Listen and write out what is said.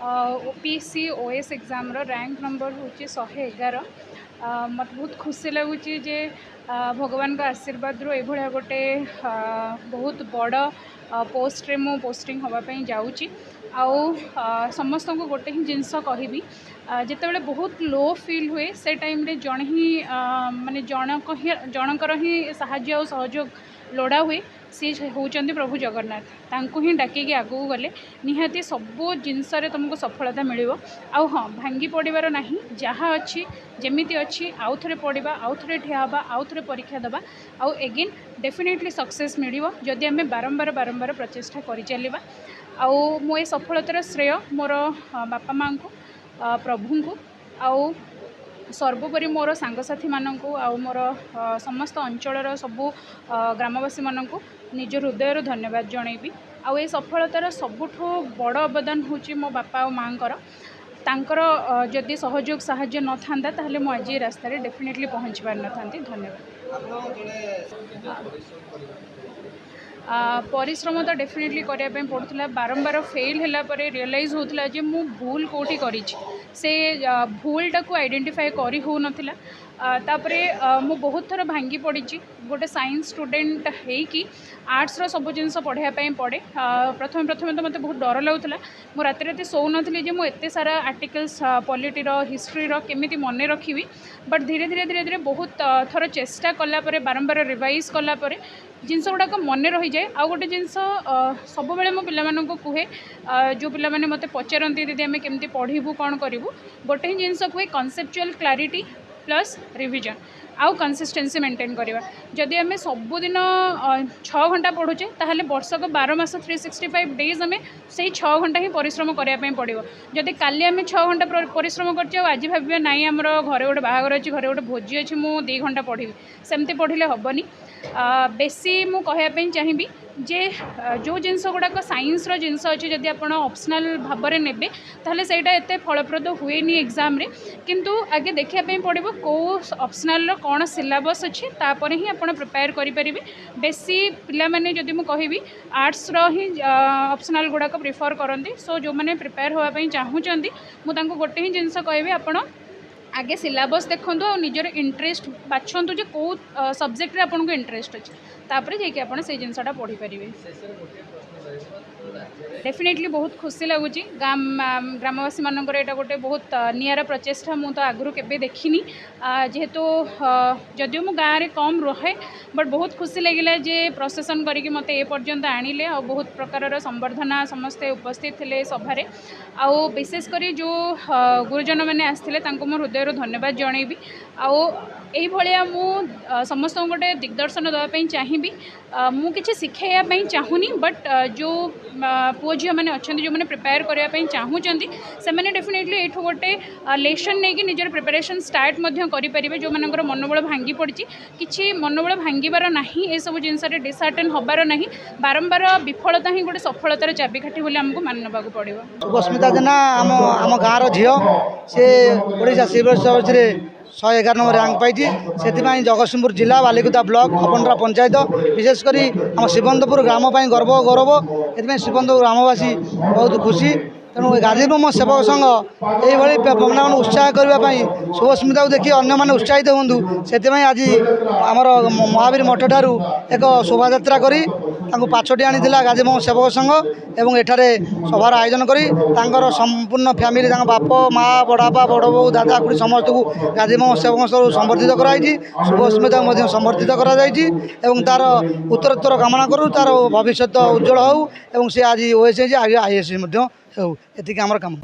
OPC OS exam rank number हूँ 111। मत बहुत खुशी लगुच जे भगवान का आशीर्वाद रू एभलिया गोटे बहुत बड़ पोस्ट रे मु पोस्टिंग होगापी जाऊँगी। आउ समस्त को गोटे ही जिनस कहबी जिते बहुत लो फील हुए से टाइम रे जन ही माने जनकर ही साहाय्य और सहयोग लोड़ा हुए सी होचंदी प्रभु जगन्नाथ तांको ही डाकिकी आगू गले निहाती सबू जिनस तुमको सफलता मिलिबो। आउ हाँ भांगी पड़ार ना जहाँ अच्छी जमीती अच्छी आउ थे पढ़ा आउ थे ठिया आउ थे परीक्षा दबा आउ एगेन डेफिनेटली सक्सेस मिलिबो जदि आम बारंबार बारंबार प्रचेष्टा करि चलिबा। आउ मो ए सफलतार श्रेय मोर बापा माँ को प्रभु को आउ सर्वोपरि मोर सांगसाथी मानक आउ मोर समस्त अंचल सबू ग्रामवासी मानक निज हृदय धन्यवाद जनइबी। आउ ए सफलतार सबुठु बड़ अवदान होची मो बापा और माँ तांकर जदि सहयोग साहाय्य न था ताहले मु आज रास्ता डेफिनेटली पहुँची पार न था। धन्यवाद। परिश्रम तो डेफिनेटली करने पड़ता बारंबार फेल होला परे रियलाइज होता जे मु भूल कोठी करी से भूलटा को आइडेंटिफाई करी हो नथिला। तापरे मु बहुत थर भांगी पड़ी गोटे साइंस स्टूडेंट है आर्ट्स रो सब जिन पढ़ाई पड़े प्रथम प्रथम तो मत बहुत डर लगुला मु राति राति शो नी जे मुझे सारा आर्टिकल्स पॉलिटी हिस्ट्री केमी मन रखी बट धीरे धीरे धीरे धीरे बहुत थर चेष्टा कलापर बारंबार रिवाइज कलापर जिनस गुड़ाक मन रही जाए। आ गोटे जिनस सब बेले मो पिला कहे जो पिला माने मते पचारती दीदी आम केमती पढ़ू कौन करूँ गोटे ही जिनस कहे कनसेप्चुअल क्लारिटी प्लस रिविजन आउ कंसिस्टेंसी मेंटेन करवा। जदि आम सबुदिन 6 घंटा पढ़ुचे ताहले वर्षक 12 मास 365 डेज आम से 6 घंटा ही परिश्रम करने पड़ो। जदि काली आम 6 घंटा परिश्रम कर आज भाव नाई आमर घरे गोटे बाहागर अच्छी घरे गोटे भोजी अच्छी मु 2 घंटा पढ़ी सेमती पढ़ले हेनी। बेसी मु कहवाई चाहिए जे जो जिनस गुड़ाक साइंस जिनस अच्छे जदि आप ऑप्शनल भाव में ने ताहले सेटा एते फलप्रद हुए एग्जाम रे किंतु आगे देखापी पड़ो कौ ऑप्शनल कौन सिलेबस अच्छे तापर ही आप प्रिपेयर करें। बेसी पिला माने जदि मु कहबी आर्ट्स ही ऑप्शनल गुड़ाक प्रिफर करती सो जो मैंने प्रिपेयर होगापी चाहूँगी मुझे गोटे ही जिनस कहबी आपण आगे सिलेबस देखूँ और निजर इंटरेस्ट बाछंतु जे कौ सब्जेक्ट रे आपको इंटरेस्ट अच्छे तापर जाकि आप से जिनसा पढ़ी पारे। डेफिनेटली बहुत खुशी लगुच ग्रामवासी मानकर एटा गोटे बहुत नियारा प्रचेष्टा मु तो आगु केबे देखिनी जेहेतु जदिव मु गाँव में कम रहे बट बहुत खुशी लगिला जे प्रोसेसन करके मते ए पर्यंत आनिले और बहुत प्रकार संबर्धना समस्ते उपस्थित थे सभारे आउ विशेषकर जो गुरुजन मैंने आसते मो हृदय धन्यवाद जनइबी। आउ यही भाया मु समस्त गोटे दिग्दर्शन देवाई चाहिए मु किसी शिखाइवाई चाहूनी बट जो पुओ झी मैंने अच्छा जो मैंने प्रिपेयर करने चाहूँगी से मैंने डेफिनेटली ये गोटे लेसन नहीं कि निजर प्रिपेरेसन स्टार्ट करें जो मानकर मनोबल भांगी पड़ी कि मनोबल भांगार ना ये सब जिनस डिसहार्टेन हबार ना बारंबार विफलता ही गोटे सफलतार चाबिकाठी बोली आमको मान ना पड़ो। शुभस्मिता जेना आम गाँव झील से Odisha civil service 111 number rank पाई से जगतसिंहपुर जिला बालिकुदा ब्लॉक अपनरा पंचायत विशेषकर आम शिवंतपुर ग्राम गर्व गौरव ये शिवंतपुर ग्रामवासी बहुत खुशी तेणु गाजीब्रह्म सेवक संघ यही पिला उत्साह करने शुभस्मिता को देखिए अन्य मैंने उत्साहित हूँ से आज आमर महावीर मठ ठार एक शोभा यात्रा करी पाछटी आनी गाजीब्रह्म सेवक संघ एवं एठारे सभार आयोजन करी संपूर्ण फैमिली बाप माँ बड़ापा बड़ बो दादा खुड़ी समस्त को गाजीब्रह्म सेवक संघ संबर्धित कराई शुभस्मिता को संबर्धित कर तार उत्तरोत्तर कामना करूँ तार भविष्य उज्जवल हो सी आज ओएसएस आगे आईएएस हो ये आमर काम।